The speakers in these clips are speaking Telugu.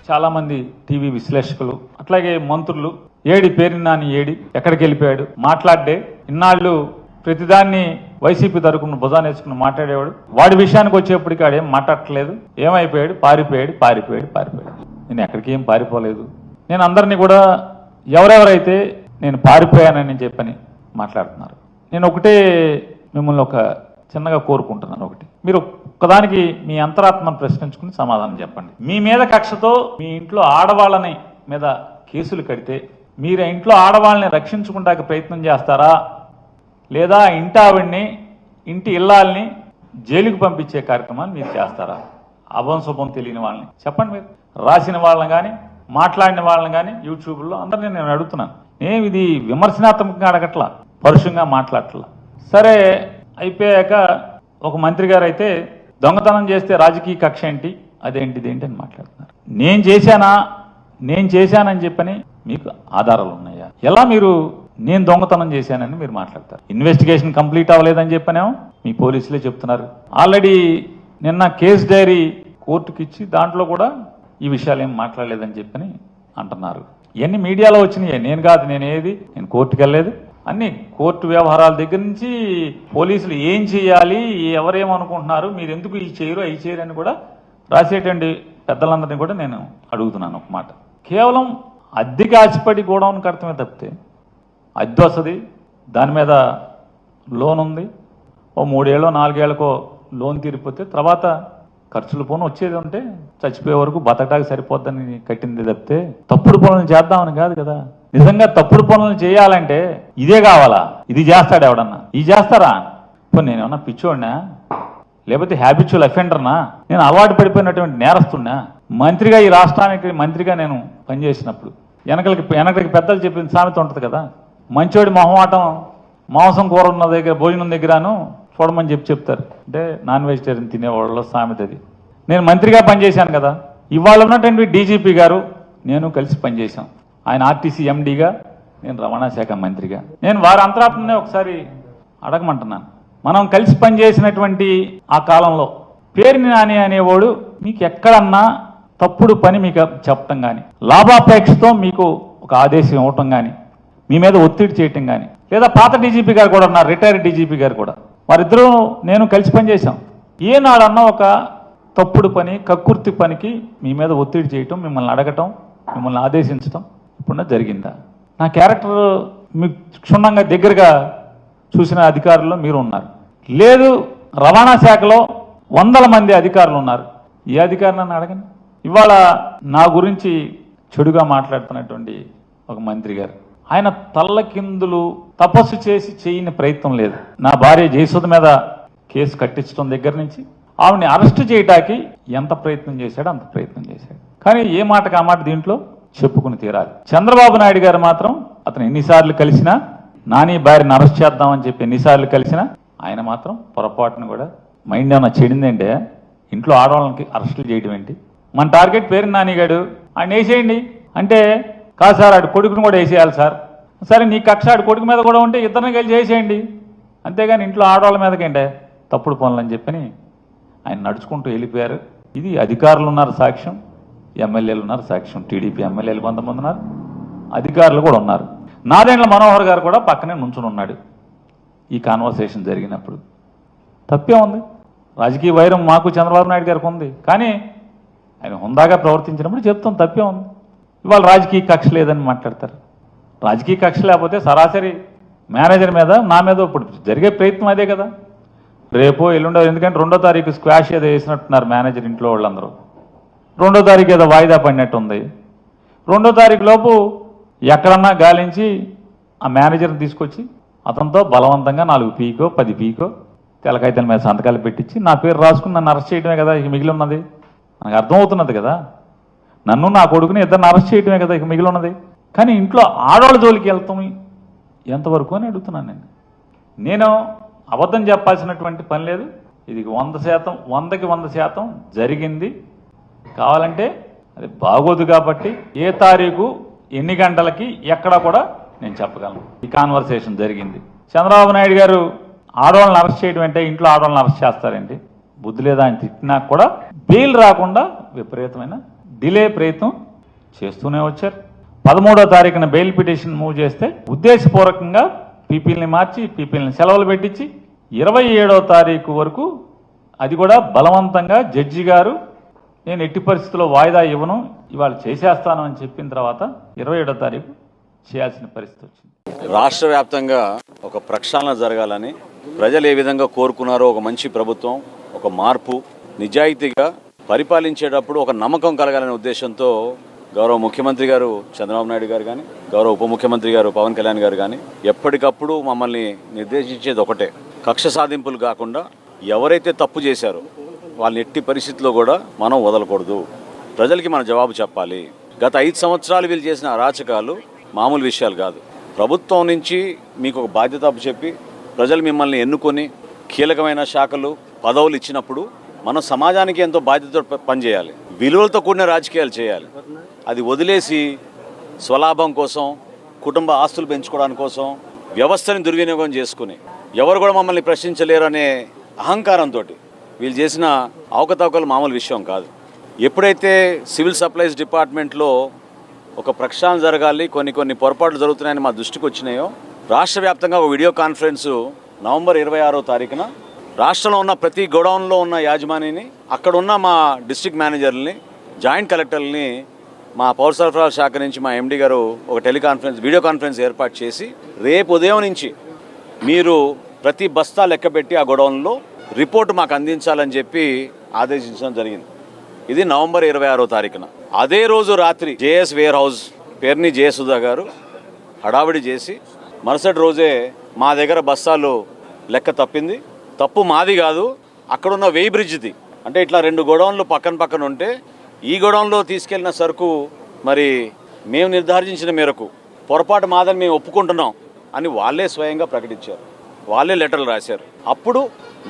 చాలామంది టీవీ విశ్లేషకులు అట్లాగే మంత్రులు ఏడి పేరు నాని ఏడి ఎక్కడికి వెళ్ళిపోయాడు మాట్లాడే ఇన్నాళ్ళు ప్రతిదాన్ని వైసీపీ తరపున భుజాన్ని వేసుకుని మాట్లాడేవాడు. వాడి విషయానికి వచ్చేప్పటికి ఆడేం మాట్లాడట్లేదు. ఏమైపోయాడు? పారిపోయాడు. నేను ఎక్కడికి ఏం పారిపోలేదు. నేను అందరినీ కూడా ఎవరెవరైతే నేను పారిపోయానని చెప్పని మాట్లాడుతున్నారు. నేను ఒకటే మిమ్మల్ని ఒక చిన్నగా కోరుకుంటున్నాను. ఒకటి, మీరు ఒకదానికి మీ అంతరాత్మను ప్రశ్నించుకుని సమాధానం చెప్పండి. మీ మీద కక్షతో మీ ఇంట్లో ఆడవాళ్ళని మీద కేసులు కడితే మీరు ఇంట్లో ఆడవాళ్ళని రక్షించుకుంటానికి ప్రయత్నం చేస్తారా, లేదా ఇంటి ఆవిడ్ని ఇంటి ఇల్లాల్ని జైలుకు పంపించే కార్యక్రమాన్ని మీరు చేస్తారా? అభం శుభం తెలియని వాళ్ళని చెప్పండి. మీరు రాసిన వాళ్ళని కానీ మాట్లాడిన వాళ్ళని కానీ యూట్యూబ్లో అందరినీ నేను అడుగుతున్నాను. ఇది విమర్శనాత్మకంగా అడగట్లా, పరుషంగా మాట్లాడట్లా. సరే అయిపోయాక ఒక మంత్రి గారు అయితే దొంగతనం చేస్తే రాజకీయ కక్ష ఏంటి, అదేంటిది ఏంటి అని మాట్లాడుతున్నారు. నేను చేశానని చెప్పని మీకు ఆధారాలు ఉన్నాయా? ఎలా మీరు నేను దొంగతనం చేశానని మీరు మాట్లాడతారు? ఇన్వెస్టిగేషన్ కంప్లీట్ అవ్వలేదని చెప్పనేమో మీ పోలీసులే చెప్తున్నారు. ఆల్రెడీ నిన్న కేసు డైరీ కోర్టుకి ఇచ్చి దాంట్లో కూడా ఈ విషయాలు ఏం మాట్లాడలేదని చెప్పని అంటున్నారు. ఇవన్నీ మీడియాలో వచ్చినాయి. నేను కోర్టుకి వెళ్ళలేదు. అన్ని కోర్టు వ్యవహారాల దగ్గర నుంచి పోలీసులు ఏం చేయాలి, ఎవరేమనుకుంటున్నారు, మీరు ఎందుకు ఈ చేయరు అవి చేయరు అని కూడా రాసేటువంటి పెద్దలందరినీ కూడా నేను అడుగుతున్నాను ఒక మాట. కేవలం అద్దెకి ఆశపడి గోడౌన్ కడతమే తప్పితే అద్దె వస్తుంది, దాని మీద లోన్ ఉంది, ఓ 3 ఏళ్ళో 4 ఏళ్ళకో లోన్ తీరిపోతే తర్వాత ఖర్చులు పోను వచ్చేది ఉంటే చచ్చిపోయే వరకు బతకడానికి సరిపోద్దని కట్టింది తప్పితే తప్పుడు పనులు చేద్దామని కాదు కదా. నిజంగా తప్పుడు పనులు చేయాలంటే ఇదే కావాలా? ఇది చేస్తాడు ఎవడన్నా? ఇది చేస్తారా? ఇప్పుడు నేనేమన్నా పిచ్చోడినా, లేకపోతే హ్యాబిచువల్ అఫెండర్నా, నేను అలవాటు పడిపోయినటువంటి నేరస్తున్నా? మంత్రిగా ఈ రాష్ట్రానికి మంత్రిగా నేను పనిచేసినప్పుడు వెనకలికి పెద్దలు చెప్పిన సామెత ఉంటుంది కదా, మంచోడి మొహమాటం మాంసం కూర ఉన్న దగ్గర భోజనం దగ్గరను చూడమని చెప్తారు. అంటే నాన్ వెజిటేరియన్ తినేవాళ్ళలో సామెత అది. నేను మంత్రిగా పనిచేశాను కదా. ఇవాళ ఉన్నటువంటి డీజీపీ గారు నేను కలిసి పనిచేశాం. ఆయన ఆర్టీసీ ఎండీగా, నేను రవాణా శాఖ మంత్రిగా. నేను వారి అంతరాత్మనే ఒకసారి అడగమంటున్నాను. మనం కలిసి పనిచేసినటువంటి ఆ కాలంలో పేరుని నాని అనేవాడు మీకు ఎక్కడన్నా తప్పుడు పని మీకు చెప్పటం కానీ, లాభాపేక్షతో మీకు ఒక ఆదేశం ఇవ్వటం కానీ, మీ మీద ఒత్తిడి చేయటం కానీ, లేదా పాత డీజీపీ గారు కూడా ఉన్నారు, రిటైర్డ్ డీజీపీ గారు కూడా, వారిద్దరూ నేను కలిసి పనిచేశాం. ఏనాడన్నా ఒక తప్పుడు పని, కక్కుర్తి పనికి మీ మీద ఒత్తిడి చేయటం, మిమ్మల్ని అడగటం, మిమ్మల్ని ఆదేశించటం ఇప్పుడు జరిగిందా? నా క్యారెక్టర్ మీకు క్షుణ్ణంగా దగ్గరగా చూసిన అధికారుల్లో మీరు ఉన్నారు. లేదు, రవాణా శాఖలో 100 మంది అధికారులు ఉన్నారు. ఏ అధికారి నన్ను అడగండి. ఇవాళ నా గురించి చెడుగా మాట్లాడుతున్నటువంటి ఒక మంత్రి గారు, ఆయన తల్లకిందులు తపస్సు చేసి చేయని ప్రయత్నం లేదు. నా భార్య జయసుధ మీద కేసు కట్టించడం దగ్గర నుంచి ఆవిడని అరెస్ట్ చేయడానికి ఎంత ప్రయత్నం చేశాడో అంత ప్రయత్నం చేశాడు. కానీ ఏ మాటకు ఆ మాట దీంట్లో చెప్పుకుని తీరాలి. చంద్రబాబు నాయుడు గారు మాత్రం అతను ఎన్నిసార్లు కలిసినా, నాని భార్యను అరెస్ట్ చేద్దామని చెప్పి ఎన్నిసార్లు కలిసినా ఆయన మాత్రం పొరపాటును కూడా మైండ్ ఏమన్నా చెడిందంటే ఇంట్లో ఆడవాళ్ళకి అరెస్టులు చేయడం ఏంటి? మన టార్గెట్ పేరు నానిగాడు, ఆయన వేసేయండి అంటే, కాదు సార్ ఆడు కొడుకును కూడా వేసేయాలి సార్. సరే నీ కక్ష ఆడు కొడుకు మీద కూడా ఉంటే ఇద్దరిని కలిసి చేసేయండి, అంతేగాని ఇంట్లో ఆడవాళ్ళ మీదకేంటే తప్పుడు పనులు అని చెప్పని ఆయన నడుచుకుంటూ వెళ్ళిపోయారు. ఇది అధికారులు ఉన్నారు సాక్ష్యం, ఎమ్మెల్యేలు ఉన్నారు సాక్ష్యం. టీడీపీ ఎమ్మెల్యేలు కొంతమంది ఉన్నారు, అధికారులు కూడా ఉన్నారు. నాదెండ్ల మనోహర్ గారు కూడా పక్కనే నుంచుని ఉన్నాడు ఈ కాన్వర్సేషన్ జరిగినప్పుడు. తప్పే ఉంది. రాజకీయ వైరం మాకు చంద్రబాబు నాయుడు గారికి ఉంది, కానీ ఆయన హుందాగా ప్రవర్తించినప్పుడు చెప్తాం తప్పే ఉంది. ఇవాళ రాజకీయ కక్ష లేదని మాట్లాడతారు. రాజకీయ కక్ష లేకపోతే సరాసరి మేనేజర్ మీద, నా మీద ఇప్పుడు జరిగే ప్రయత్నం అదే కదా. రేపో ఎల్లుండో, ఎందుకంటే 2వ తారీఖు స్క్వాష్ ఏదో వేసినట్టున్నారు మేనేజర్ ఇంట్లో వాళ్ళందరూ. 2వ తారీఖు ఏదో వాయిదా పడినట్టు ఉంది. 2వ తారీఖు లోపు ఎక్కడన్నా గాలించి ఆ మేనేజర్ని తీసుకొచ్చి అతనితో బలవంతంగా 4 పీకో 10 పీకో తెలకాయితల మీద సంతకాలు పెట్టించి నా పేరు రాసుకుని నన్ను అరెస్ట్ చేయడమే కదా ఇక మిగిలి ఉన్నది. మనకు అర్థమవుతున్నది కదా, నన్ను నా కొడుకుని ఇద్దరిని అరెస్ట్ చేయడమే కదా ఇక మిగిలి ఉన్నది. కానీ ఇంట్లో ఆడవాళ్ళ జోలికి వెళ్తాం ఎంతవరకు అని అడుగుతున్నాను. నేను అబద్ధం చెప్పాల్సినటువంటి పని లేదు. ఇది 100%, 100కి 100% జరిగింది. కావాలంటే అది బాగోదు కాబట్టి ఏ తారీఖు ఎన్ని గంటలకి ఎక్కడ కూడా నేను చెప్పగలను. ఈ కాన్వర్సేషన్ జరిగింది. చంద్రబాబు నాయుడు గారు ఆడవాళ్ళని అరెస్ట్ చేయడం అంటే ఇంట్లో ఆడవాళ్ళని అరెస్ట్ చేస్తారండి, బుద్ధి లేదా అని తిట్టినా కూడా బెయిల్ రాకుండా విపరీతమైన డిలే ప్రయత్నం చేస్తూనే వచ్చారు. 13వ తారీఖున బెయిల్ పిటిషన్ మూవ్ చేస్తే ఉద్దేశపూర్వకంగా పీపీల్ని మార్చి పీపీల్ని సెలవులు పెట్టించి 27వ తారీఖు వరకు అది కూడా బలవంతంగా జడ్జి గారు నేను ఎట్టి పరిస్థితుల్లో వాయిదా ఇవ్వను ఇవాళ చేసేస్తాను అని చెప్పిన తర్వాత 27వ తారీఖు చేయాల్సిన పరిస్థితి వచ్చింది. రాష్ట్ర వ్యాప్తంగా ఒక ప్రక్షాళన జరగాలని ప్రజలు ఏ విధంగా కోరుకున్నారో ఒక మంచి ప్రభుత్వం, ఒక మార్పు, నిజాయితీగా పరిపాలించేటప్పుడు ఒక నమ్మకం కలగాలనే ఉద్దేశంతో గౌరవ ముఖ్యమంత్రి గారు చంద్రబాబు నాయుడు గారు కానీ, గౌరవ ఉప ముఖ్యమంత్రి గారు పవన్ కళ్యాణ్ గారు కానీ ఎప్పటికప్పుడు మమ్మల్ని నిర్దేశించేది ఒకటే, కక్ష సాధింపులు కాకుండా ఎవరైతే తప్పు చేశారో వాళ్ళని ఎట్టి పరిస్థితుల్లో కూడా మనం వదలకూడదు. ప్రజలకి మన జవాబు చెప్పాలి. గత 5 సంవత్సరాలు వీళ్ళు చేసిన అరాచకాలు మామూలు విషయాలు కాదు. ప్రభుత్వం నుంచి మీకు ఒక బాధ్యత అప్పచెప్పి ప్రజలు మిమ్మల్ని ఎన్నుకొని కీలకమైన శాఖలు పదవులు ఇచ్చినప్పుడు మనం సమాజానికి ఎంతో బాధ్యతతో పనిచేయాలి. విలువలతో కూడిన రాజకీయాలు చేయాలి. అది వదిలేసి స్వలాభం కోసం, కుటుంబ ఆస్తులు పెంచుకోవడానికి కోసం వ్యవస్థని దుర్వినియోగం చేసుకుని ఎవరు కూడా మమ్మల్ని ప్రశ్నించలేరు అనే అహంకారంతో వీళ్ళు చేసిన అవకతవకలు మామూలు విషయం కాదు. ఎప్పుడైతే సివిల్ సప్లైస్ డిపార్ట్మెంట్లో ఒక ప్రక్షాళన జరగాలి, కొన్ని పొరపాట్లు జరుగుతున్నాయని మా దృష్టికి వచ్చినాయో రాష్ట్ర వ్యాప్తంగా ఒక వీడియో కాన్ఫరెన్స్ నవంబర్ 26వ తారీఖున రాష్ట్రంలో ఉన్న ప్రతి గోడౌన్లో ఉన్న యాజమానిని, అక్కడ ఉన్న మా డిస్ట్రిక్ట్ మేనేజర్ని, జాయింట్ కలెక్టర్ని మా పౌర సరఫరాల శాఖ నుంచి మా ఎండీ గారు ఒక వీడియో కాన్ఫరెన్స్ ఏర్పాటు చేసి రేపు ఉదయం నుంచి మీరు ప్రతి బస్తా లెక్కపెట్టి ఆ గోడౌన్లో రిపోర్టు మాకు అందించాలని చెప్పి ఆదేశించడం జరిగింది. ఇది నవంబర్ 26వ తారీఖున. అదే రోజు రాత్రి జేఎస్ వేర్ హౌస్ పేరుని జయసుధా గారు హడావిడి చేసి మరుసటి రోజే మా దగ్గర బస్తాలు లెక్క తప్పింది. తప్పు మాది కాదు, అక్కడున్న వెయ్యి బ్రిడ్జ్ది. అంటే ఇట్లా 2 గోడౌన్లు పక్కన ఉంటే ఈ గోడౌన్లో తీసుకెళ్లిన సరుకు మరి మేము నిర్ధారించిన మేరకు పొరపాటు మాదని మేము ఒప్పుకుంటున్నాం అని వాళ్ళే స్వయంగా ప్రకటించారు. వాళ్ళే లెటర్లు రాశారు. అప్పుడు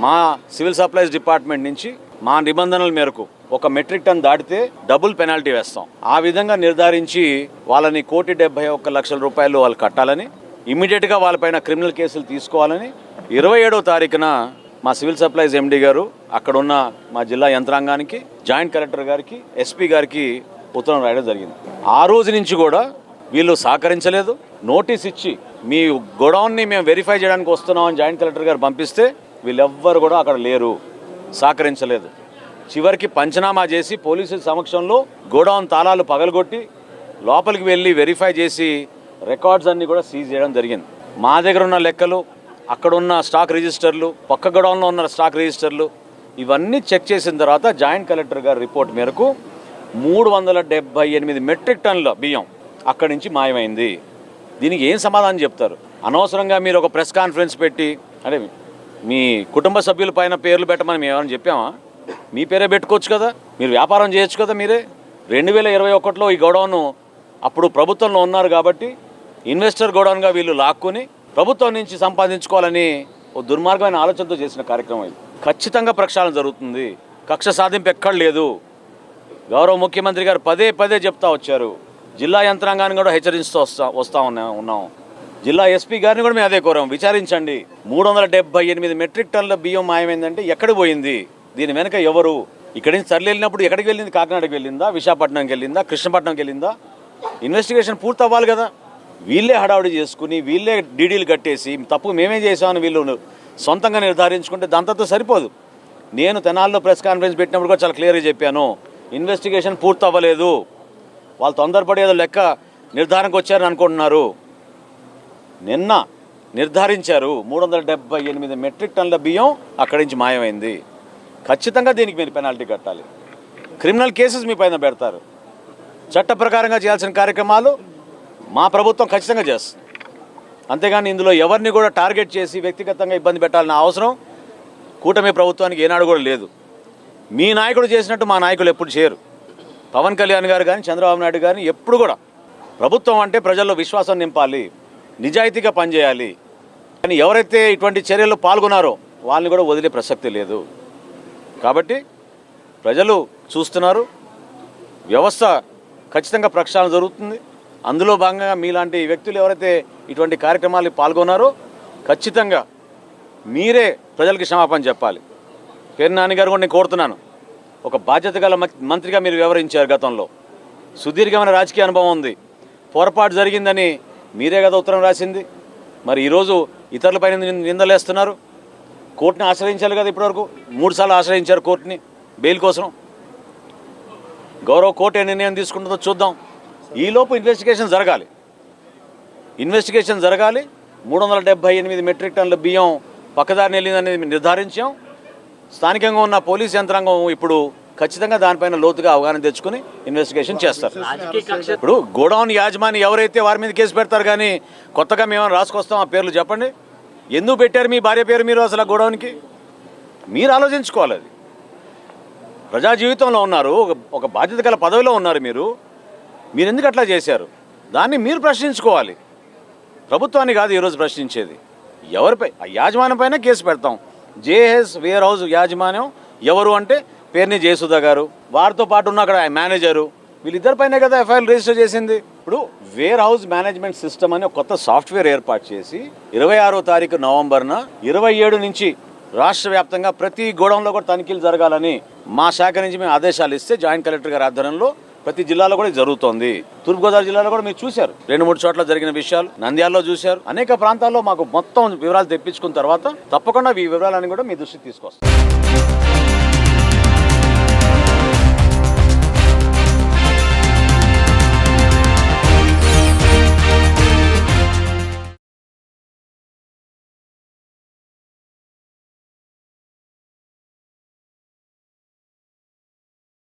మా సివిల్ సప్లైస్ డిపార్ట్మెంట్ నుంచి మా నిబంధనల మేరకు 1 మెట్రిక్ టన్ దాటితే డబుల్ పెనాల్టీ వేస్తాం. ఆ విధంగా నిర్ధారించి వాళ్ళని 1,71,00,000 రూపాయలు వాళ్ళు కట్టాలని, ఇమ్మీడియట్గా వాళ్ళపైన క్రిమినల్ కేసులు తీసుకోవాలని 27వ తారీఖున మా సివిల్ సప్లైస్ ఎండీ గారు అక్కడున్న మా జిల్లా యంత్రాంగానికి, జాయింట్ కలెక్టర్ గారికి, ఎస్పీ గారికి ఉత్తరం రాయడం జరిగింది. ఆ రోజు నుంచి కూడా వీళ్ళు సహకరించలేదు. నోటీస్ ఇచ్చి మీ గోడౌన్ని మేము వెరిఫై చేయడానికి వస్తున్నామని జాయింట్ కలెక్టర్ గారు పంపిస్తే వీళ్ళెవ్వరు కూడా అక్కడ లేరు, సహకరించలేదు. చివరికి పంచనామా చేసి పోలీసుల సమక్షంలో గోడౌన్ తాళాలు పగలగొట్టి లోపలికి వెళ్ళి వెరిఫై చేసి రికార్డ్స్ అన్నీ కూడా సీజ్ చేయడం జరిగింది. మా దగ్గర ఉన్న లెక్కలు, అక్కడున్న స్టాక్ రిజిస్టర్లు, పక్క గోడౌన్లో ఉన్న స్టాక్ రిజిస్టర్లు ఇవన్నీ చెక్ చేసిన తర్వాత జాయింట్ కలెక్టర్ గారి రిపోర్ట్ మేరకు 378 మెట్రిక్ టన్నుల బియ్యం అక్కడి నుంచి మాయమైంది. దీనికి ఏం సమాధానం చెప్తారు? అనవసరంగా మీరు ఒక ప్రెస్ కాన్ఫరెన్స్ పెట్టి, అంటే మీ కుటుంబ సభ్యుల పైన పేర్లు పెట్టమని మేము ఏమైనా చెప్పామా? మీ పేరే పెట్టుకోవచ్చు కదా, మీరు వ్యాపారం చేయొచ్చు కదా. మీరే 2021లో ఈ గోడౌన్ అప్పుడు ప్రభుత్వంలో ఉన్నారు కాబట్టి ఇన్వెస్టర్ గోడౌన్గా వీళ్ళు లాక్కుని ప్రభుత్వం నుంచి సంపాదించుకోవాలని ఓ దుర్మార్గమైన ఆలోచనతో చేసిన కార్యక్రమం ఇది. ఖచ్చితంగా ప్రక్షాళన జరుగుతుంది. కక్ష సాధింపు ఎక్కడ లేదు. గౌరవ ముఖ్యమంత్రి గారు పదే చెప్తా వచ్చారు. జిల్లా యంత్రాంగాన్ని కూడా హెచ్చరిస్తూ వస్తూ ఉన్నాం. జిల్లా ఎస్పీ గారిని కూడా మేము అదే కోరాం, విచారించండి. 378 మెట్రిక్ టన్నుల బియ్యం మాయమైందంటే ఎక్కడికి పోయింది? దీని వెనక ఎవరు? ఇక్కడి నుంచి తరలి వెళ్ళినప్పుడు ఎక్కడికి వెళ్ళింది? కాకినాడకి వెళ్ళిందా, విశాఖపట్నంకి వెళ్ళిందా, కృష్ణపట్నంకి వెళ్ళిందా? ఇన్వెస్టిగేషన్ పూర్తి అవ్వాలి కదా. వీళ్ళే హడావుడి చేసుకుని వీళ్ళే డీడీలు కట్టేసి తప్పు మేమే చేసామని వీళ్ళు సొంతంగా నిర్ధారించుకుంటే దాంతో సరిపోదు. నేను తెనాల్లో ప్రెస్ కాన్ఫరెన్స్ పెట్టినప్పుడు కూడా చాలా క్లియర్గా చెప్పాను, ఇన్వెస్టిగేషన్ పూర్తి అవ్వలేదు. వాళ్ళు తొందరపడి ఏదో లెక్క నిర్ధారణకు వచ్చారని అనుకుంటున్నారు. నిన్న నిర్ధారించారు 378 మెట్రిక్ టన్నుల బియ్యం అక్కడి నుంచి మాయమైంది. ఖచ్చితంగా దీనికి మీరు పెనాల్టీ కట్టాలి. క్రిమినల్ కేసెస్ మీ పైన పెడతారు. చట్ట ప్రకారంగా చేయాల్సిన కార్యక్రమాలు మా ప్రభుత్వం ఖచ్చితంగా చేస్తుంది. అంతేగాని ఇందులో ఎవరిని కూడా టార్గెట్ చేసి వ్యక్తిగతంగా ఇబ్బంది పెట్టాలన్న అవసరం కూటమి ప్రభుత్వానికి ఏనాడు కూడా లేదు. మీ నాయకుడు చేసినట్టు మా నాయకులు ఎప్పుడు చేయరు. పవన్ కళ్యాణ్ గారు కానీ, చంద్రబాబు నాయుడు కానీ ఎప్పుడు కూడా ప్రభుత్వం అంటే ప్రజల్లో విశ్వాసం నింపాలి, నిజాయితీగా పనిచేయాలి. కానీ ఎవరైతే ఇటువంటి చర్యల్లో పాల్గొన్నారో వాళ్ళని కూడా వదిలే ప్రసక్తి లేదు. కాబట్టి ప్రజలు చూస్తున్నారు, వ్యవస్థ ఖచ్చితంగా ప్రక్షాళన జరుగుతుంది. అందులో భాగంగా మీలాంటి వ్యక్తులు ఎవరైతే ఇటువంటి కార్యక్రమాలు పాల్గొన్నారో ఖచ్చితంగా మీరే ప్రజలకి క్షమాపణ చెప్పాలి. పేరు నాని గారు కూడా నేను కోరుతున్నాను, ఒక బాధ్యత గల మంత్రిగా మీరు వ్యవహరించారు. గతంలో సుదీర్ఘమైన రాజకీయ అనుభవం ఉంది. పొరపాటు జరిగిందని మీరే కదా ఉత్తరం రాసింది. మరి ఈరోజు ఇతరులపైన నిందలేస్తున్నారు. కోర్టుని ఆశ్రయించాలి కదా. ఇప్పటివరకు 3 సార్లు ఆశ్రయించారు కోర్టుని బెయిల్ కోసం. గౌరవ కోర్టు ఏ నిర్ణయం తీసుకుంటుందో చూద్దాం. ఈలోపు ఇన్వెస్టిగేషన్ జరగాలి. 378 మెట్రిక్ టన్నుల బియ్యం పక్కదారిని వెళ్ళిందనేది నిర్ధారించాం. స్థానికంగా ఉన్న పోలీస్ యంత్రాంగం ఇప్పుడు ఖచ్చితంగా దానిపైన లోతుగా అవగాహన తెచ్చుకుని ఇన్వెస్టిగేషన్ చేస్తారు. ఇప్పుడు గోడౌన్ యాజమాని ఎవరైతే వారి మీద కేసు పెడతారు, కానీ కొత్తగా మేము రాసుకొస్తాం ఆ పేర్లు చెప్పండి. ఎందుకు పెట్టారు మీ భార్య పేరు మీరు అసలు ఆ గోడౌన్కి? మీరు ఆలోచించుకోవాలి. అది ప్రజా జీవితంలో ఉన్నారు, ఒక బాధ్యత గల పదవిలో ఉన్నారు. మీరు ఎందుకు అట్లా చేశారు? దాన్ని మీరు ప్రశ్నించుకోవాలి. ప్రభుత్వాన్ని కాదు ఈరోజు ప్రశ్నించేది. ఎవరిపై? ఆ యాజమాన్యం పైన కేసు పెడతాం. జేఎస్ వేర్ హౌస్ యాజమాన్యం ఎవరు అంటే పేరుని జయసుధ గారు, వారితో పాటు ఉన్న అక్కడ మేనేజరు, వీళ్ళిద్దరిపైనే కదా ఎఫ్ఐఆర్ రిజిస్టర్ చేసింది. ఇప్పుడు వేర్ హౌస్ మేనేజ్మెంట్ సిస్టమ్ అని ఒక కొత్త సాఫ్ట్వేర్ ఏర్పాటు చేసి 26వ తారీఖు నవంబర్న 27 నుంచి రాష్ట్ర వ్యాప్తంగా ప్రతి గోడౌన్లో కూడా తనిఖీలు జరగాలని మా శాఖ నుంచి మేము ఆదేశాలు ఇస్తే జాయింట్ కలెక్టర్ గారి ఆధ్వర్యంలో ప్రతి జిల్లాలో కూడా జరుగుతోంది. తూర్పుగోదావరి జిల్లాలో కూడా మీరు చూశారు, 2-3 చోట్ల జరిగిన విషయాలు. నంద్యాలలో చూశారు. అనేక ప్రాంతాల్లో మాకు మొత్తం వివరాలు తెప్పించుకున్న తర్వాత తప్పకుండా ఈ వివరాలన్నీ కూడా మీ దృష్టికి తీసుకొస్తాం.